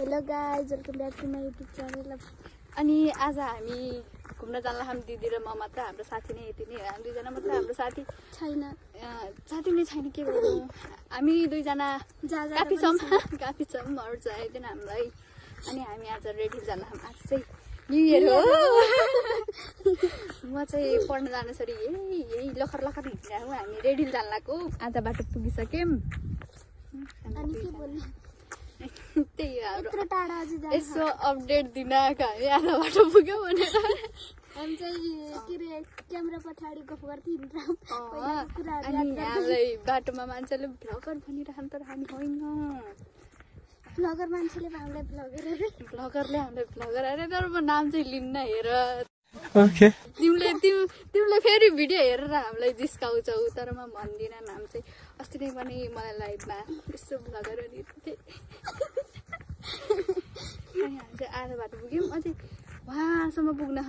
Hello guys, welcome back to my YouTube channel. अनि आज हामी घुम्न जान्ला हामी दिदी र म मात्र। हाम्रो साथी नै यति नै हो, हामी दुईजना मात्र। हाम्रो साथी छैन, साथी नै छैन। के गर्नु, हामी दुईजना काफी छौँ अरू चाहिँ आइदिएन हामीलाई। अनि हामी आज रेडी जान्ला। आज चाहिँ न्यु इयर हो। म चाहिँ पढ्न जानु छोरी यही लखर लखर हिँडिरहेको हो। हामी रेडी जान्लाको आधा बाटो पुगिसक्यौँ। अनि के बोल्नु, त्यही हो यत्रो टाढा अझै जानु। यसो अपडेट दिन आएको हामी आधा बाटो पुग्यो भनेर। हामी चाहिँ के रे क्यामेरा पछाडि गफ गर्दै हिँड्छौँ। अनि हामीलाई बाटोमा मान्छेले भ्लगर भनिरहन्, तर हामी होइन। भ्लगर मान्छेले हामीलाई भ्लगरले हामीलाई भ्लगर अरे, तर म नाम चाहिँ लिन्न। हेर तिमीले फेरि भिडियो हेरेर हामीलाई जिस्काउँछौ, तर म भन्दिनँ नाम चाहिँ। अस्ति नै पनि मलाई लाइभमा यस्तो भ्लगर अनि थिएँ। अनि हामी चाहिँ आधा बाटो पुग्यौँ। अझै वहाँसम्म पुग्न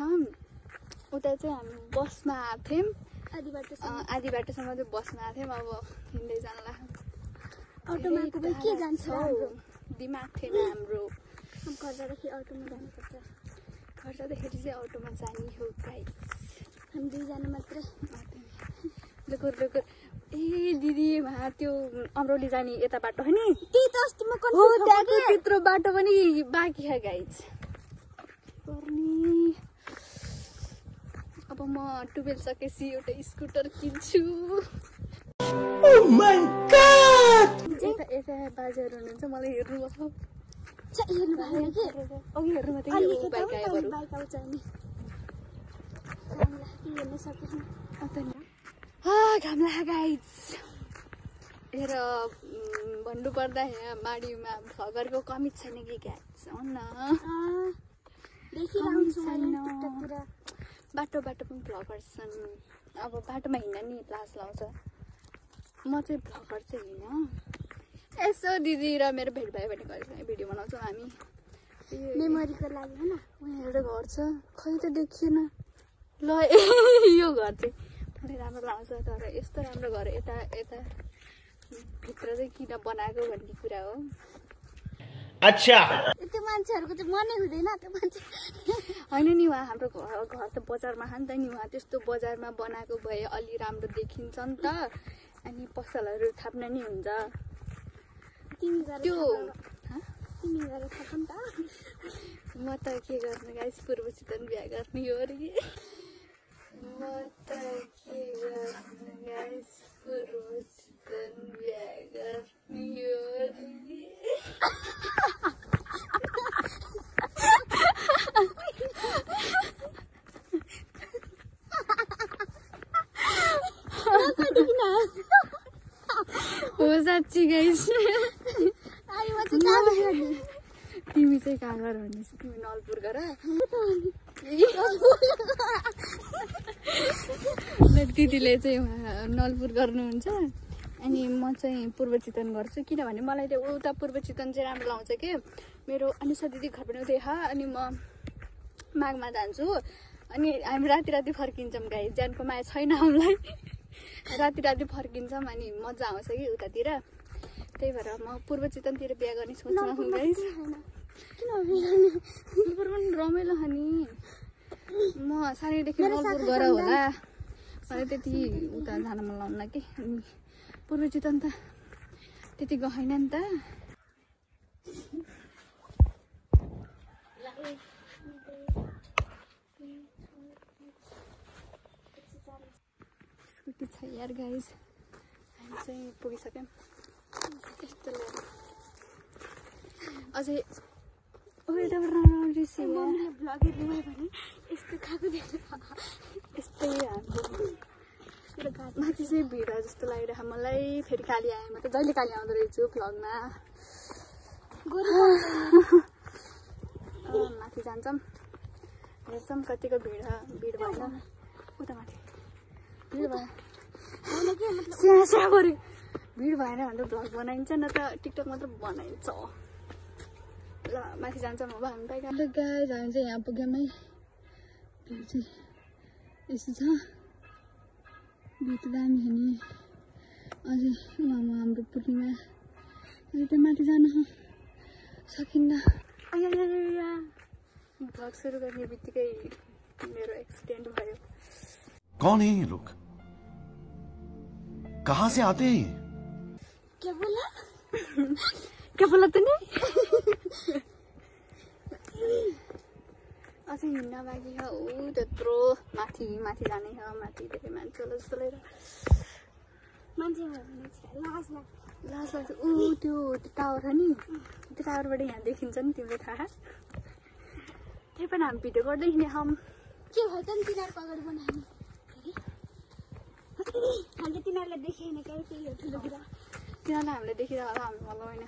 उता चाहिँ हामी बसमा आएको थियौँ। आधी बाटोसम्म चाहिँ बसमा आएको थियौँ। अब हिँड्दै जान्ला। अटोमा के जान्छ, दिमाग थिएन हाम्रो। घर जाँदाखेरि अटोमा जानुपर्छ। घर जाँदाखेरि चाहिँ अटोमा जाने हो गाइस। हामी दुईजना मात्रै। लुकुर ए दिदी वहाँ त्यो अमरोली जाने यता बाटो हो नि, त्यही त अस्ति म त्यत्रो बाटो पनि बाँकी छ गाइस। अब म 12 सकेपछि एउटा स्कुटर किन्छु। यता बाजेहरू हुनुहुन्छ, मलाई हेर्नु भयो। अघि हेर्नु मात्रै बाइक आउँछ नि। हेर्न सकेन। घाम लाग्यो गाइस। हेर भन्नु पर्दा यहाँ माडीमा भ्लगरको कमी छैन कि गाइस। बाटो पनि भ्लगर छन्। अब बाटोमा हिँड्न नि लाज लाउँछ। म चाहिँ भ्लगर चाहिँ होइन। यसो दिदी र मेरो भेट भयो भने घरसँग भिडियो बनाउँछौँ हामी। मेमोरीको लागि होइन। उहाँ एउटा घर छ, खै त देखिएन। ल यो घर चाहिँ मलाई राम्रो लाग्छ, तर यस्तो राम्रो घर यता भित्र चाहिँ किन बनाएको भन्ने कुरा हो। अच्छा, त्यो मान्छेहरूको चाहिँ मनै हुँदैन। त्यो मान्छे होइन नि, उहाँ हाम्रो घर त बजारमा छ नि त नि। उहाँ त्यस्तो बजारमा बनाएको भए अलि राम्रो देखिन्छ नि त। अनि पसलहरू थाप्न नि हुन्छ। म त के गर्नु गाइस, पूर्वसित बिहा गर्ने हो अरे। म त के गर्नु गाइस, पूर्वसित बिहा गर्ने हो अरे। हो साँच्ची गाइस। तिमी चाहिँ कहाँ गर भन्ने, तिमी नलपुर गर। दिदीले चाहिँ नलपुर गर्नुहुन्छ, अनि म चाहिँ पूर्व चितवन गर्छु। किनभने मलाई त्यो उता पूर्व चितवन चाहिँ राम्रो लाउँछ कि। मेरो अनुसा दिदी घर पनि उतै छ। अनि म माघमा जान्छु। अनि हामी राति फर्किन्छौँ गाई। ज्यानको माया छैन हामीलाई। राति फर्किन्छौँ अनि मजा आउँछ कि उतातिर। त्यही भएर म पूर्व चितवनतिर बिहा गर्ने सोचमा हुँ गाइस। नलपुर पनि रमाइलो छ नि। म सानैदेखि नलपुर गएर होला, मलाई त्यति उता जान मन लाउन्न कि। अनि पूर्व चितवन त त्यति गएन नि त। स्कुटी छ यार गाइस। हामी चाहिँ पुगिसक्यौँ। यस्तो अझै यताबाट राम्रो दृश्य भ्लग हेर्नु भयो भने यस्तो खाएको देख्छ। यस्तै हाम्रो माथि चाहिँ भिड जस्तो लागिरहेको मलाई। फेरि काली आएँ, म त जहिले काली आउँदो रहेछु भ्लगमा। माथि जान्छौँ, हेर्छौँ कतिको भिड भएन। उता माथि भिड भयो, भिड भएन भने त भ्लग बनाइन्छ, न त टिकटक मात्र बनाइन्छ। ल माथि जान्छौँ अब हामी बाइक। गाइस हामी चाहिँ यहाँ पुग्यौँ है। भिड चाहिँ यस्तो छ, भिड दामी छ नि। अझै हाम्रो पूर्णिमा अहिले त माथि जानु सकिन्न भ्लग सुरु गर्ने बित्तिकै मेरो एक्सिडेन्ट भयो कौन है ये लोग कहाँ से आते हैं क्या बोला त नि अझै हिँड्न बाँकी छ ऊ त्यत्रो माथि माथि जाने छ माथि धेरै मान्छे होला जस्तो लागेर मान्छे लाज लाग्छ ऊ त्यो टावर छ नि त्यो टावरबाट यहाँ देखिन्छ नि तिमीलाई थाहा त्यही पनि हामी भिडियो गर्दै हिँडेछौँ के भयो त नि तिनीहरूको अगाडि बनायो हामीले तिनीहरूलाई देखेन क्या त्यही हो ठुलो कुरा तिनीहरूलाई हामीले देखिरहेको होला हामी मलाई होइन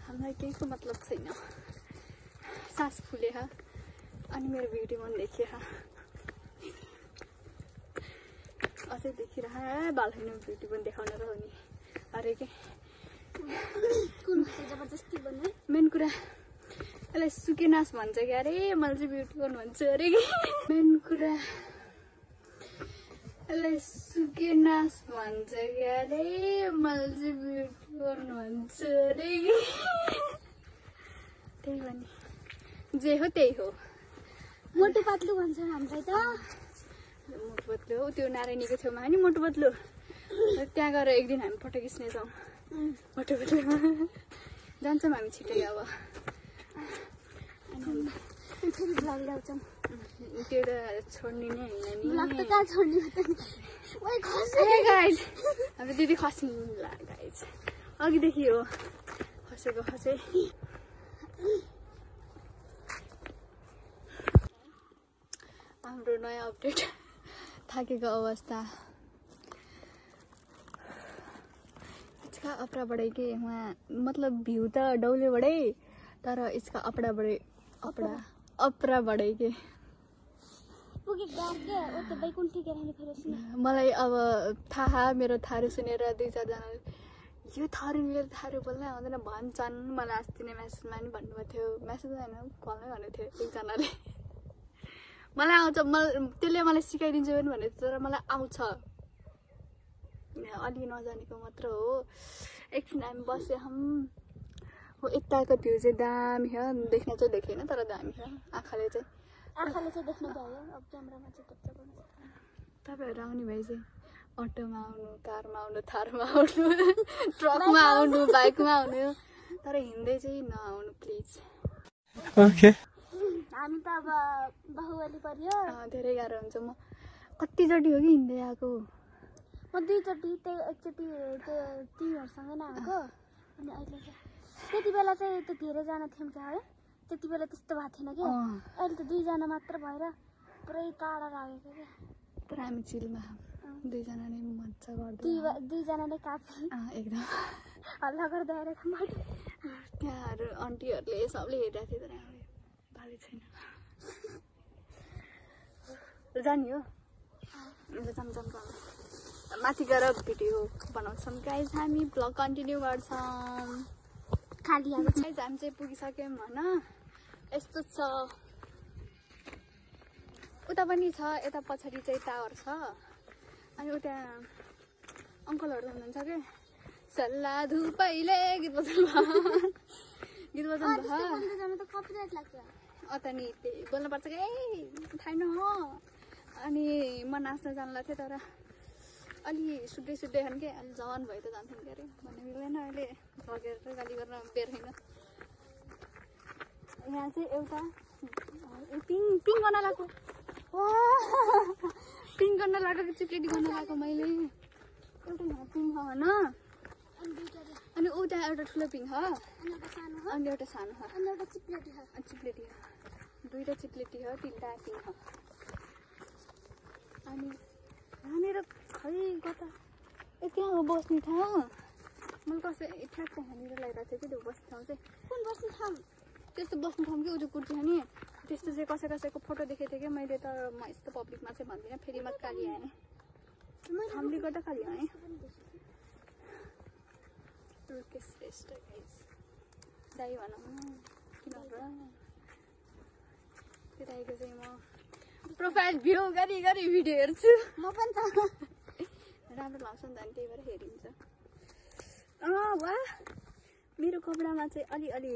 हामीलाई केहीको मतलब छैन सास फुलेछ अनि मेरो ब्युटी मन देखिएछ अझै देखिरह बाल छैन ब्युटी पनि देखाउन त हो नि अरे के कुन जबरजस्ती भन्ने मेन कुरा यसलाई सुकेनास भन्छ क्या अरे मैले चाहिँ ब्युटी गर्नु भन्छ अरे कि मेन कुरा यसलाई सुकेनास भन्छ क्या अरे मैले चाहिँ ब्युटी गर्नु भन्छ अरे कि त्यही हो नि जे हो त्यही हो मोटो पातलु भन्छ हामीलाई त मोटो पतलु हो त्यो नारायणीको छेउमा नि मोटो पतलु त्यहाँ गएर एक दिन हामी फोटो खिच्नेछौँ मोटो पतलुमा जान्छौँ हामी छिटै अब अनि फेरि भ्लग ल्याउँछौँ त्यो त छोड्ने नै होइन नि भ्लग त कहाँ छोड्ने हो त नि ओइ खस्यो गाइज अब दिदी खस्नु गाइज अघिदेखि हो खसेको खसे हाम्रो नयाँ अपडेट थाकेको अवस्था इसका अपराबाटै के वहाँ मतलब भ्यू त डौलेबाटै तर इसका अपराबाटै के पुगे गाड के ओ त बैकुण्ठी गेराले फेरि सुने मलाई अब थाहा मेरो थारू सुनेर 2-4 जनाले यो थारू मेरो थारू बोल्नै आउँदैन भन्छन् मलाई अस्ति नै मेसेजमा नि भन्नुभएको थियो मेसेज होइन कलमै भन्नु थियो एकजनाले मलाई आउँछ त्यसले मलाई सिकाइदिन्छ पनि भनेको थियो तर मलाई आउँछ अलि नजानेको मात्र हो एकछिन हामी बसे हम हो यताको भ्यू चाहिँ दामी छ देख्न चाहिँ देखेन तर दामी छ आँखाले चाहिँ देख्न पायो अब क्यामेरामा चाहिँ क्याप्चर गर्न सक्दैन तपाईँहरू आउने भए चाहिँ अटोमा आउनु कारमा आउनु थारमा आउनु ट्रकमा आउनु बाइकमा आउनु तर हिँड्दै चाहिँ नआउनु प्लिज ओके हामी त अब बाहुबली पर्यो धेरै गाह्रो हुन्छ म कतिचोटि हो कि हिँड्दै आएको म 2चोटि त्यही एकचोटि त्यो तिमीहरूसँग नै आएको अनि अहिले चाहिँ त्यति बेला चाहिँ त्यो धेरैजना थियौँ क्या है त्यति बेला त्यस्तो भएको थिएन क्या अहिले त 2जना मात्र भएर पुरै टाढा लागेको क्या तर हामी चिलमा 2जना नै मजा गर्दै 2जनाले काफी एकदम हल्ला गर्दै आएर त्यहाँहरू आन्टीहरूले सबले हेरिरहेको थियो तर हामी भाले छैन जाने हो जाम माथि गएर भिडियो बनाउँछौँ गाइज हामी भ्लग कन्टिन्यू गर्छौँ खाली गाइज हामी चाहिँ पुगिसक्यौँ होइन यस्तो छ उता पनि छ यता पछाडि चाहिँ टावर छ अनि उता अङ्कलहरू हुनुहुन्छ क्या सल्ला धुपैले गीत बजाउनु भयो अता नि त्यही बोल्नुपर्छ कि थाहा हो अनि म नाच्न जान्ला थिएँ तर अलि सुत्दै खानु कि अलि जवान भयो त जान्थ्यो नि अरे भन्नु मिल्दैन अहिले भगेर गाली गर्न बेर छैन यहाँ चाहिँ एउटा पिङ गर्न लगाएको पिङ गर्न लगाएको चिप्लेटी गर्न लगाएको मैले एउटा यहाँ पिङ छ होइन अनि उता एउटा ठुलो पिङ छ अनि एउटा सानो छ चिप्लेटी 2टा चिप्लेटी छ 3टा पिङ छ अनि यहाँनिर खै कता त्यहाँ हो बस्ने ठाउँ मैले कसै ठ्याक्क यहाँनिर लगाइरहेको थिएँ कि त्यो बस्ने ठाउँ चाहिँ कुन बस्ने ठाउँ त्यस्तो बस्ने ठाउँ कि उजो कुर्ती छ नि त्यस्तो चाहिँ कसैको फोटो देखेको थिएँ कि मैले तर म यस्तो पब्लिकमा चाहिँ भन्दिनँ फेरि म खाली आएँ हामीले गर्दा खाली आएँ श्रेष्ठ दाई भनौँ किन त्यो दाईको चाहिँ म प्रोफाइल भ्यू गरी भिडियो हेर्छु म पनि त राम्रो लाग्छ नि त अनि त्यही भएर हेरिन्छ वाह मेरो कपडामा चाहिँ अलिअलि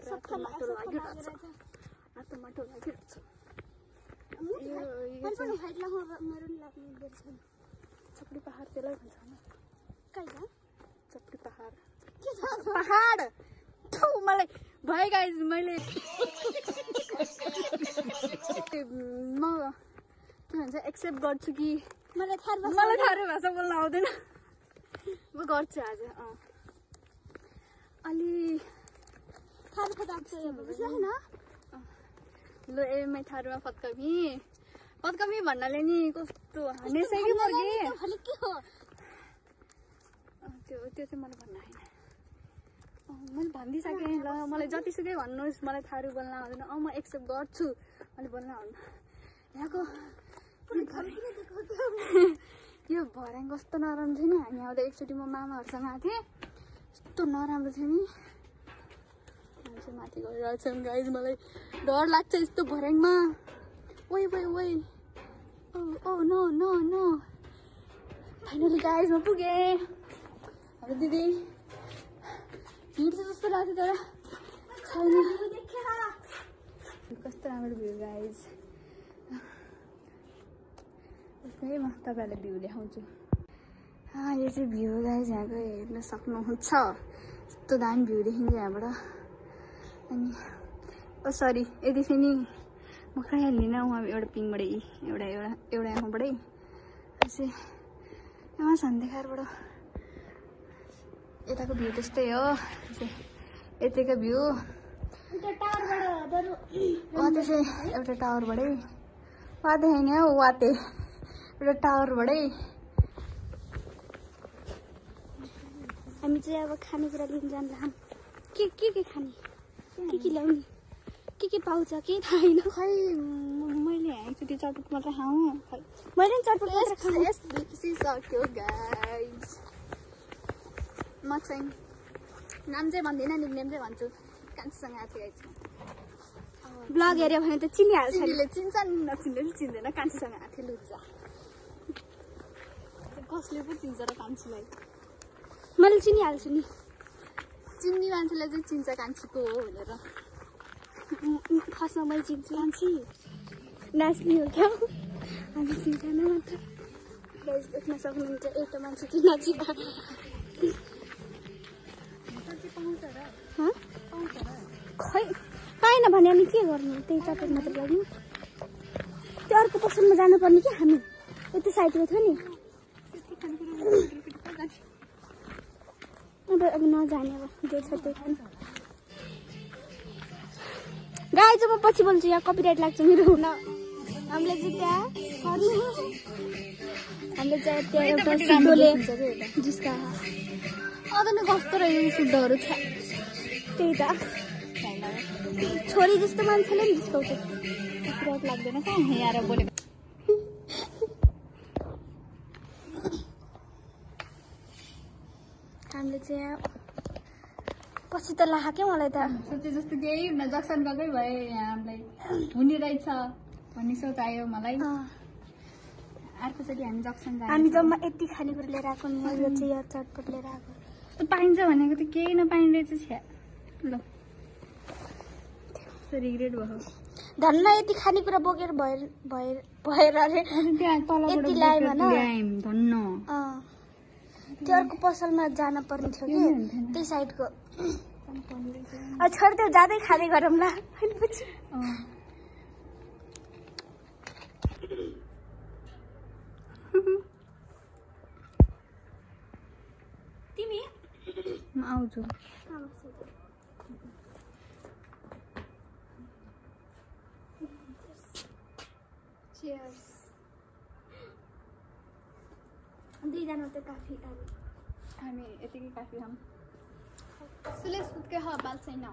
रातो माटो लागिरहेछ चप्री पहाड त्यसलाई भन्छ चप्री पहाड पहाड मलाई भयो गाइज मैले म के भन्छ एक्सेप्ट गर्छु कि मलाई थारू भाषा बोल्न आउँदैन म गर्छु आज अलि ल एमै थारूमा फत्कमी भन्नाले नि कस्तो हानेछ कि मर्गे त्यो चाहिँ मलाई भन्न होइन मैले भनिदिइसकेँ ल मलाई जतिसुकै भन्नुहोस् मलाई थारू बोल्न आउँदैन म एक्सेप्ट गर्छु मैले बोल्न आउँदैन यहाँको यो भर्याङ कस्तो नराम्रो थियो नि हामी आउँदा एकचोटि म मामाहरूसँग आएको थिएँ कस्तो नराम्रो थियो नि मान्छे माथि गइरहेछौँ गाइज मलाई डर लाग्छ यस्तो भर्याङमा ओइ oh no no no finally guys म पुगेँ अब दिदी भिड चाहिँ जस्तो लाग्थ्यो तर छैन कस्तो राम्रो भ्यू गाइज त्यही म तपाईँहरूलाई भ्यू देखाउँछु यो चाहिँ भ्यू गाइज यहाँको हेर्न सक्नुहुन्छ यस्तो दामी भ्यू देखिन्छ यहाँबाट अनि सरी यति नि म कहीँ हाल्दिनँ उहाँ एउटा पिङबाटै एउटा यहाँबाटै चाहिँ यहाँ सन्देखारबाट यताको भ्यू त्यस्तै हो यतिको भ्यू वाते चाहिँ एउटा टावरबाटै वाते होइन हौ वाते एउटा टावरबाटै हामी चाहिँ अब खानेकुरा लिन जान्दा के खाने के ल्याउने के पाउँछ केही थाहा छैन खै मैले एकचोटि चटपट मात्रै खाऊँ खै मैले पनि चटपट मात्र खानु सक्यो गाइज म चाहिँ नाम चाहिँ भन्दिनँ निकनेम चाहिँ भन्छु कान्छीसँग आएको थियो ब्लग हेऱ्यो भने त चिनिहाल्छ चिनीले चिन्छ नचिन्ने पनि चिन्दैन कान्छीसँग आएको थियो लुच्चा कसले पो चिन्छ र कान्छीलाई मैले चिनिहाल्छु नि चिन्ने मान्छेले चाहिँ चिन्छ कान्छीको हो भनेर फर्स्टमा मैले चिन्छु कान्छी नाच्ने हो क्या हामी चिन्दैन मात्र गाइस देख्न सक्नुहुन्छ एउटा मान्छे चाहिँ नाचिरहेको खै पाएन भने हामी के गर्नु त्यही चटपट मात्र गर्नु त्यो अर्को पसलमा जानुपर्ने कि हामी यति साइडको थियो नि अब नजाने अब जे छ त्यही खानु गाई चाहिँ म पछि बोल्छु यहाँ कपिराइट लाग्छ मेरो हुन हामीले चाहिँ त्यहाँ सरी हामीले चाहिँ त्यहाँ एउटा सिद्धोले जिस्का अझै कस्तो रहेछ शुद्धहरू छ त्यही त छोरी जस्तो मान्छेले पनि जिस्काउँछ कपिराइट लाग्दैन कहाँ यहाँ बोलेको हामीले चाहिँ पछि त लाग्यो क्या मलाई त सोचे जस्तो केही हुन जक्सन गएकै भए यहाँ हामीलाई हुने रहेछ भन्ने सोच आयो मलाई अर्कोचोटि हामी जक्सन जाने हामी जम्मा यति खानेकुरा लिएर आएको नि यो चाहिँ यो चटपट लिएर आएको यस्तो पाइन्छ भनेको त केही नपाइने रहेछ छ्या ल रिग्रेट भयो धन्न यति खानेकुरा बोकेर भएर अरे त्यहाँ तलबाट ल्यायौँ धन्न त्यो अर्को पसलमा जान पर्ने थियो कि त्यही साइडको छोडिदेऊ जाँदै खाँदै गरौँ ल तिमी म आउँछु Cheers. दुईजना त काफी हामी यतिकै काफी हम सुले सुत्के ह बाल छैन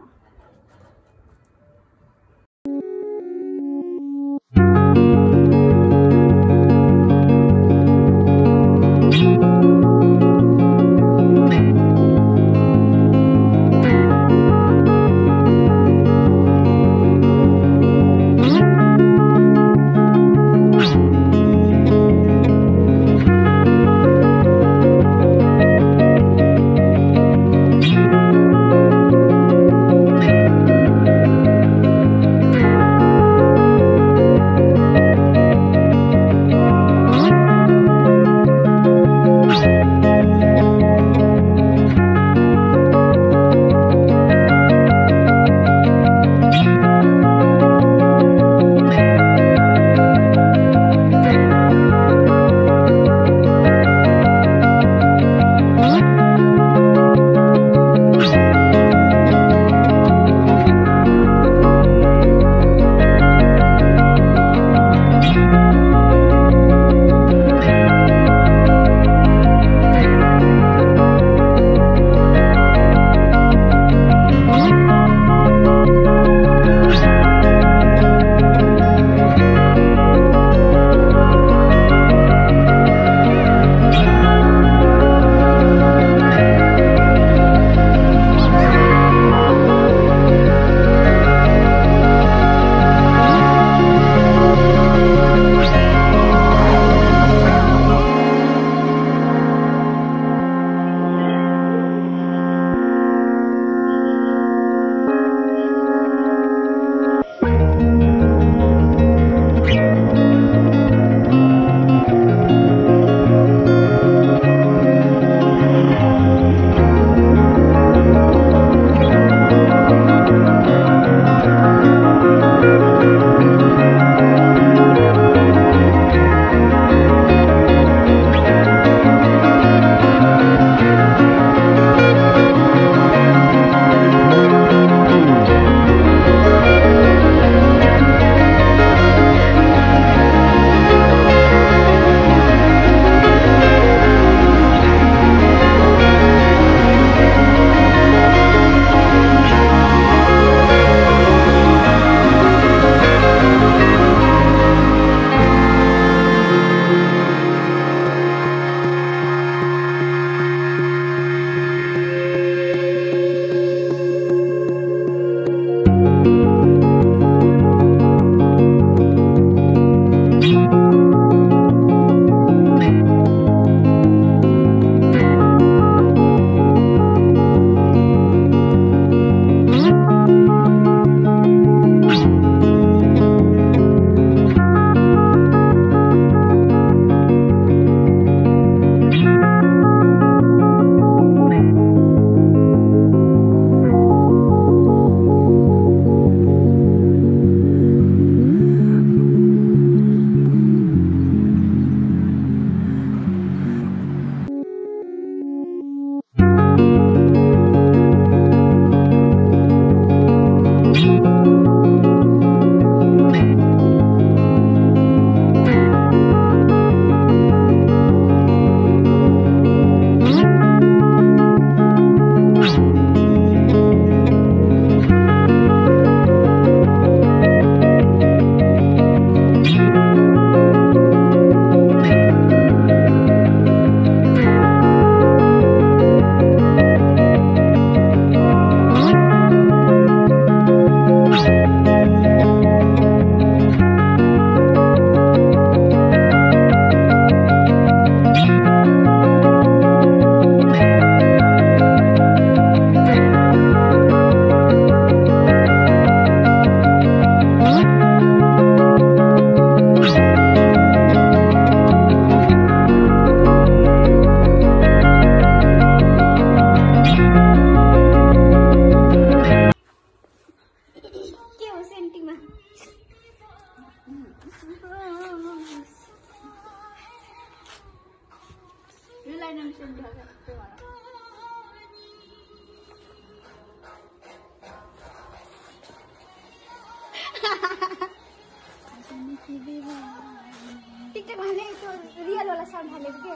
भने त्यो रियल वाला साउन्ड हालेको के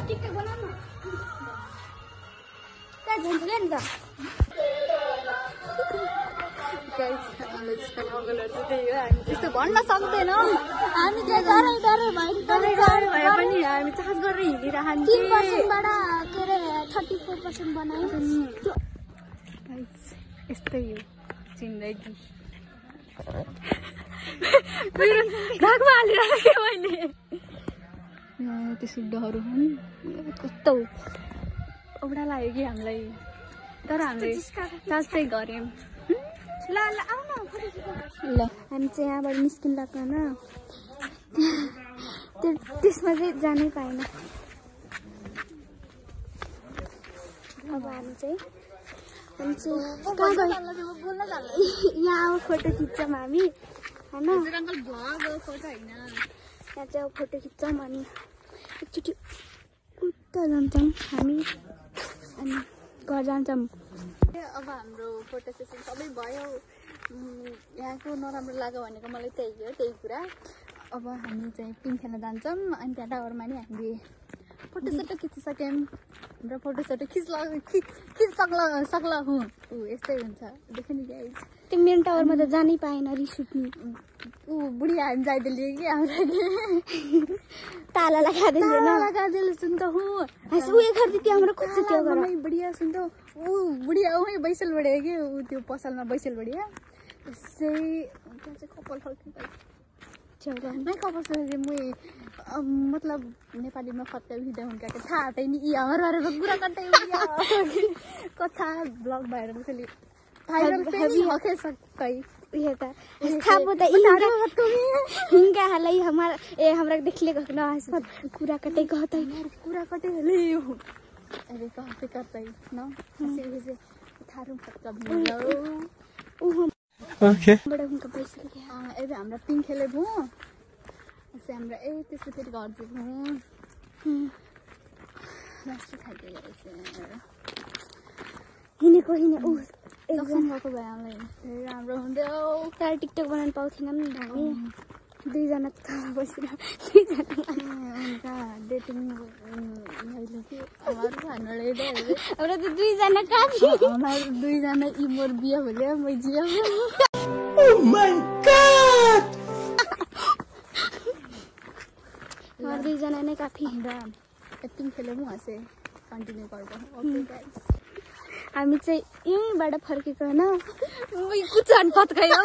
टिकटक बनाउन कहाँ झन्झुले नि त त्यस्तो भन्न सक्दैनौँ हामी चाहिँ डरै भए पनि हामी चार्ज गरेर हिँडिरहन्छ 3%बाट के अरे 34% बनायो यस्तै हो जिन्दगी मेरो ढाकमा हालिरहेको मैले त्यसो डरु कस्तो औडा लाग्यो कि हामीलाई तर हामीले चार्ज चाहिँ गऱ्यौँ ल आऊ न ल हामी चाहिँ यहाँबाट निस्किन लाग्दैन त्यसमा चाहिँ जानै पाएन अब हामी चाहिँ यहाँ अब फोटो खिच्छौँ हामी होइन यहाँ चाहिँ अब फोटो खिच्छौँ अनि एकचोटि उता जान्छौँ हामी अनि घर जान्छौँ अब हाम्रो फोटो सेसन सबै भयो यहाँको नराम्रो लाग्यो भनेको मलाई त्यही हो त्यही कुरा अब हामी चाहिँ पिङ खेल्न जान्छौँ अनि त्यहाँ टावरमा नि हामीले फोटोसोटो खिचिसक्यौँ हाम्रो फोटोसोटो खिच्सक्ला हुँ यस्तै हुन्छ देख्यो नि गाइज त्यो मेन टावरमा त जानै पाएन रिस उठ्ने बुढिया हामी जाइदिए कि हाम्रो ताला लगाइदिएल सुन त हूँ उयो गर्दै त्यो हाम्रो खुट्टा त्यो गर बुढिया सुन त बुढिया वहीँ बैसल बढिया कि त्यो पसलमा बैसल बढिया त्यसै त्यहाँ चाहिँ कपाल फर्किँदै मैं कपाल चाहिँ म मतलब नेपालीमा फत्का भिडियो हुन्का के थाहा छैन यी हाम्रो कुरा कतै कथा ब्लग भाइरल फेरि भाइरल फेरि हके सकै ये त थाहा त हिंगा हालै हमरा देखले न कुरा कतै कहतै कुरा कतै ले अरे कहते करतै न ऐसे थारू फत्का भिडियो Okay. बडा हुनका पैसा के एबे हमरा पिङ खेले भो ऐसे हमरा त्यसै फेरि घर जाऊ लास्ट खाइदै रहेछ हिनेको उ एकजना गएको भए हामीलाई राम्रो हुन्थ्यो तर टिकटक बनाउन पाउँथेनौँ नि हामी दुईजना त बसेर दुईजना डेटिङ मैले कि हाम्रो भन्नुले हाम्रो त दुईजना काफी हाम्रो दुईजना इमोर बिहा भयो मै जिया Oh my God! हाम्रो दुईजना नै काफी र एक्टिङ खेल्यौँ हाँसे कन्टिन्यू गर्छौँ ओके गाइस हामी चाहिँ यहीँबाट फर्केको होइन गुचान पत्कायो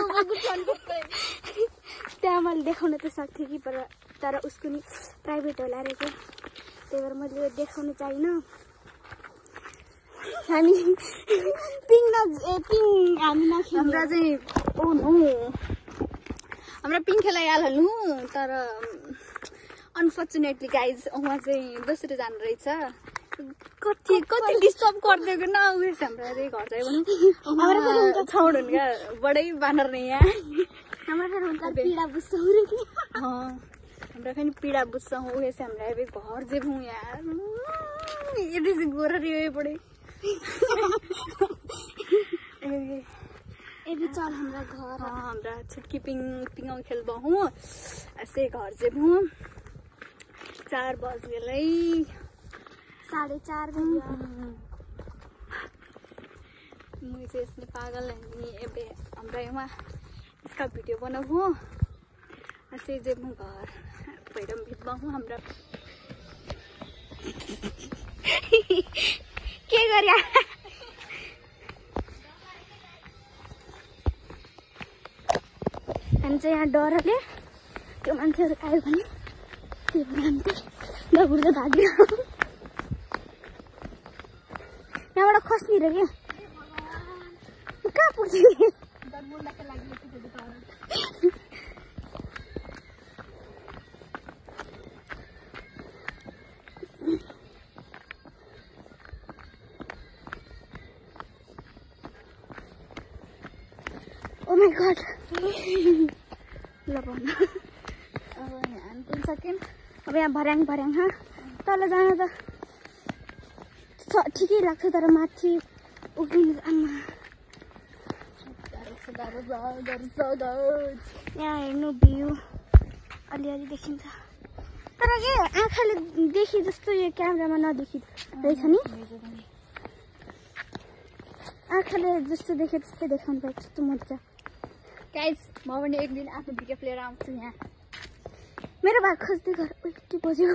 त्यहाँ मैले देखाउन त सक्थेँ कि तर उसको नि प्राइभेट होला अरे के त्यही भएर मैले देखाउन चाहिनँ हामी पिङ हामी हाम्रा चाहिँ हाम्रा पिङ खेलाइहाल्नु तर अनफर्चुनेटली गाइज उहाँ चाहिँ दोस्रो जानु रहेछ कति डिस्टर्ब गरिदिएको न उयो हाम्रो अरे घर चाहिँ पनि छाउड हुन् बडै बानर नै यहाँ हाम्रो फेरि हुन्छ पीडा बुझ्छौँ हाम्रो फेरि पीडा बुझ्छौँ उयो चाहिँ हाम्रो अब घर जेबौँ यार यति चाहिँ गोर रे बडै एबी चल हमरा घर हमरा छुटकी पिङौ खेल्बहु ऐसे घर जेबौँ 4 बज गेलै 4:30 बजे मैं चाहिँ यसले पागल हामी एबे हमरा यहाँ इसका भिडियो बनाऊ ऐसे जेबौँ घर भैरम भित्बहु हमरा के गर्या हामी चाहिँ यहाँ डरले त्यो मान्छेहरू आयो भने त्यही भएर हामी चाहिँ दगुर्दै भाग्यो यहाँबाट खस्ने र क्या कहाँ पुग्यो Oh my God. Lapon. अब यहाँ 3 सेकेन्ड अब यहाँ भर्याङ हाँ तल जान त ठिकै लाग्छ तर माथि उभिनु आमा यहाँ हेर्नु भ्यू अलिअलि देखिन्छ तर के आँखाले देखि जस्तो यो क्यामेरामा नदेखिरहेछ नि आँखाले जस्तो देखे त्यस्तै देखाउनु पर्छ कस्तो मजा गाइस म पनि एक दिन आफ्नो भिडियो प्लेयर आउँछु यहाँ मेरो भाग खोज्दै गर उल्टी बज्यो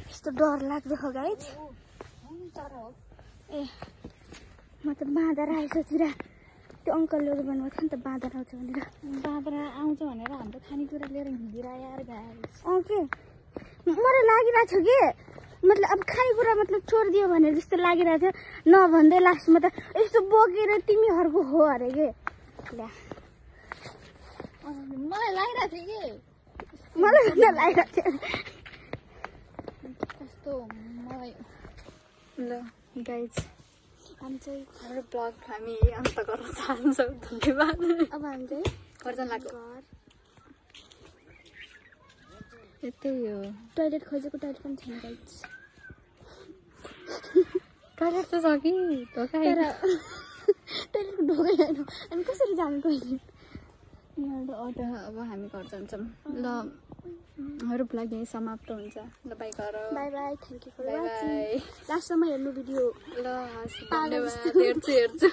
यस्तो डर लाग्दो हो गाइस ए म त बाँदर आएछ चिरा त्यो अङ्कलहरू भन्नुभएको थियो नि त बाँदर आउँछ भनेर बाँदर आउँछ भनेर हाम्रो खानेकुरा लिएर हिँडिरह्यो यार गाइस के मलाई लागिरहेको छ कि मतलब अब खानेकुरा मतलब छोडिदियो भने जस्तो लागिरहेको थियो नभन्दै लास्टमा त यस्तो बोकेर तिमीहरूको हो अरे के मलाई लागिरहेको थियो कि मलाई लागिरहेको थियो कस्तो मलाई ल गाइस हामी चाहिँ हाम्रो ब्लग हामी अन्त गर्न चाहन्छौँ धन्यवाद अब हामी चाहिँ गर्छ लाग्छ यतै हो टोइलेट खोजेको टोइलेट पनि छैन गाइस टोइलेट त छ कि ढोका तर टोइलेटको ढोकै छैन अनि कसरी जानु टोइलेट अटो अब हामी घर जान्छौँ ल हाम्रो ब्लग यहीँ समाप्त हुन्छ ल बाई गर bye bye thank you for बाई वाचिङ बाई लास्टसम्म हेर्नु भिडियो ल हस् धन्यवाद हेर्छु